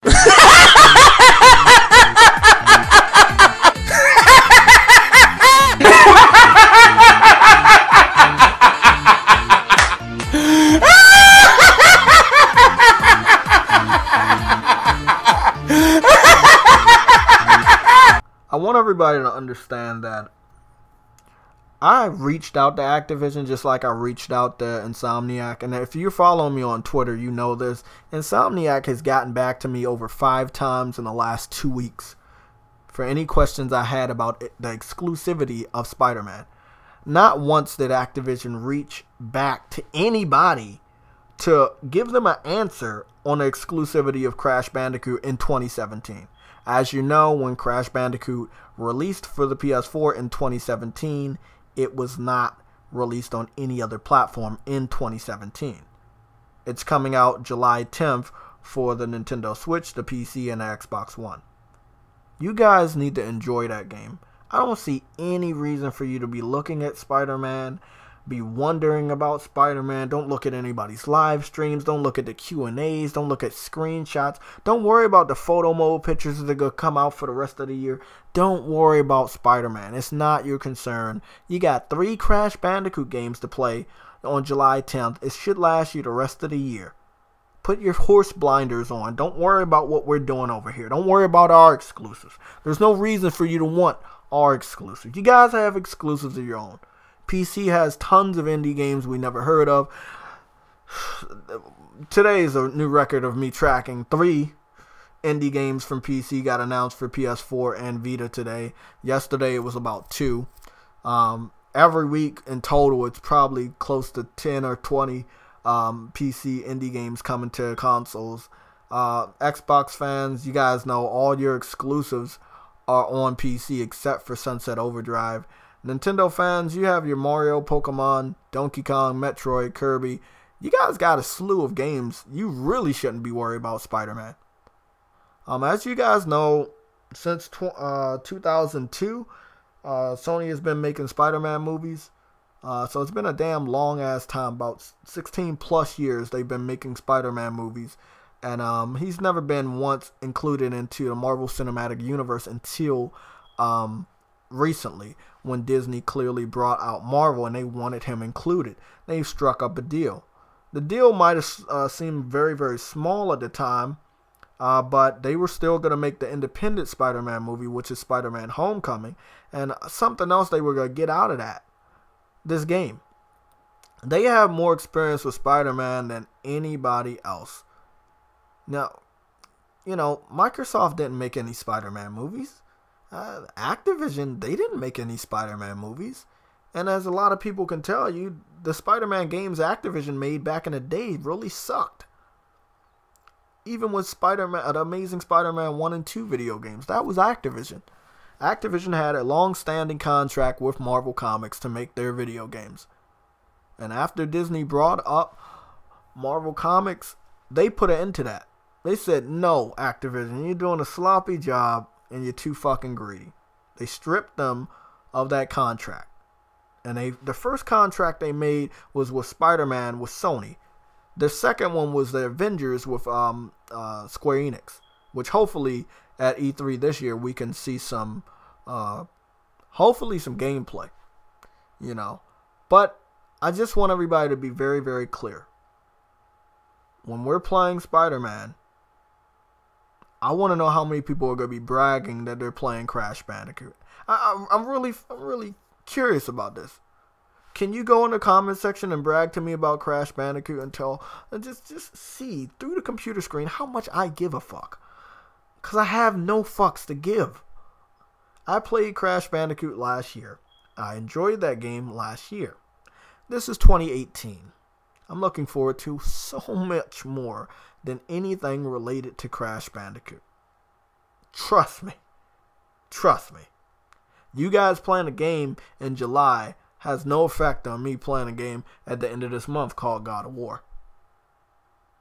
I want everybody to understand that I reached out to Activision just like I reached out to Insomniac. And if you're following me on Twitter, you know this. Insomniac has gotten back to me over 5 times in the last 2 weeks for any questions I had about the exclusivity of Spider-Man. Not once did Activision reach back to anybody to give them an answer on the exclusivity of Crash Bandicoot in 2017. As you know, when Crash Bandicoot released for the PS4 in 2017, it was not released on any other platform in 2017. It's coming out July 10th for the Nintendo Switch, the PC, and the Xbox One. You guys need to enjoy that game. I don't see any reason for you to be looking at Spider-Man, be wondering about Spider-Man. Don't look at anybody's live streams. Don't look at the Q&As. Don't look at screenshots. Don't worry about the photo mode pictures that are going to come out for the rest of the year. Don't worry about Spider-Man. It's not your concern. You got 3 Crash Bandicoot games to play on July 10th. It should last you the rest of the year. Put your horse blinders on. Don't worry about what we're doing over here. Don't worry about our exclusives. There's no reason for you to want our exclusives. You guys have exclusives of your own. PC has tons of indie games we never heard of. Today is a new record of me tracking 3 indie games from PC got announced for PS4 and Vita today. Yesterday it was about 2. Every week in total it's probably close to 10 or 20 PC indie games coming to consoles. Xbox fans, you guys know all your exclusives are on PC except for Sunset Overdrive. Nintendo fans, you have your Mario, Pokemon, Donkey Kong, Metroid, Kirby. You guys got a slew of games. You really shouldn't be worried about Spider-Man. As you guys know, since 2002, Sony has been making Spider-Man movies. So it's been a damn long-ass time, about 16 plus years they've been making Spider-Man movies. And he's never been once included into the Marvel Cinematic Universe until recently, when Disney clearly brought out Marvel and they wanted him included. They struck up a deal. The deal might have seemed very, very small at the time, but they were still going to make the independent Spider-Man movie, which is Spider-Man Homecoming, and something else they were going to get out of that, this game. They have more experience with Spider-Man than anybody else. Now, you know, Microsoft didn't make any Spider-Man movies. Activision, they didn't make any Spider-Man movies. And as a lot of people can tell you, the Spider-Man games Activision made back in the day really sucked. Even with Spider-Man, the Amazing Spider-Man 1 and 2 video games, that was Activision. Activision had a long-standing contract with Marvel Comics to make their video games. And after Disney brought up Marvel Comics, they put an end to that. They said, no, Activision, you're doing a sloppy job and you're too fucking greedy. They stripped them of that contract. And the first contract they made was with Spider-Man with Sony. The second one was the Avengers with Square Enix, which hopefully at E3 this year we can see some, hopefully some gameplay, you know. But I just want everybody to be very, very clear. When we're playing Spider-Man, I want to know how many people are going to be bragging that they're playing Crash Bandicoot. I'm really curious about this. Can you go in the comment section and brag to me about Crash Bandicoot and just see through the computer screen how much I give a fuck? Because I have no fucks to give. I played Crash Bandicoot last year. I enjoyed that game last year. This is 2018. I'm looking forward to so much more than anything related to Crash Bandicoot. Trust me. Trust me. You guys playing a game in July has no effect on me playing a game at the end of this month called God of War.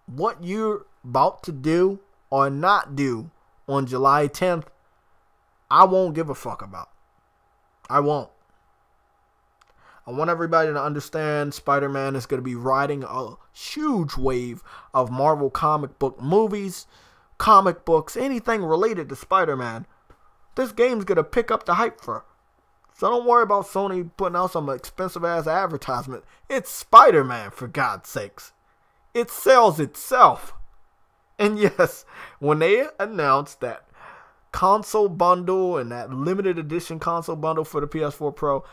What you're about to do or not do on July 10th, I won't give a fuck about. I won't. I want everybody to understand Spider-Man is going to be riding a huge wave of Marvel comic book movies comic books, anything related to Spider-Man, this game's going to pick up the hype for. So don't worry about Sony putting out some expensive-ass advertisement. It's Spider-Man, for God's sakes. It sells itself. And yes, when they announced that console bundle and that limited edition console bundle for the PS4 Pro,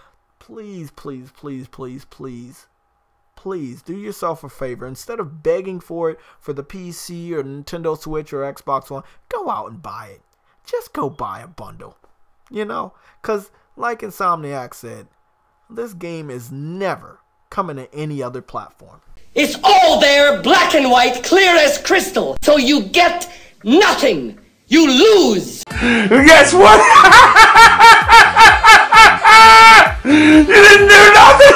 please, please, please, please, please, please do yourself a favor. Instead of begging for it for the PC or Nintendo Switch or Xbox One, go out and buy it. Just go buy a bundle. You know? Because like Insomniac said, this game is never coming to any other platform. It's all there, black and white, clear as crystal. So you get nothing. You lose. Guess what? You didn't do nothing.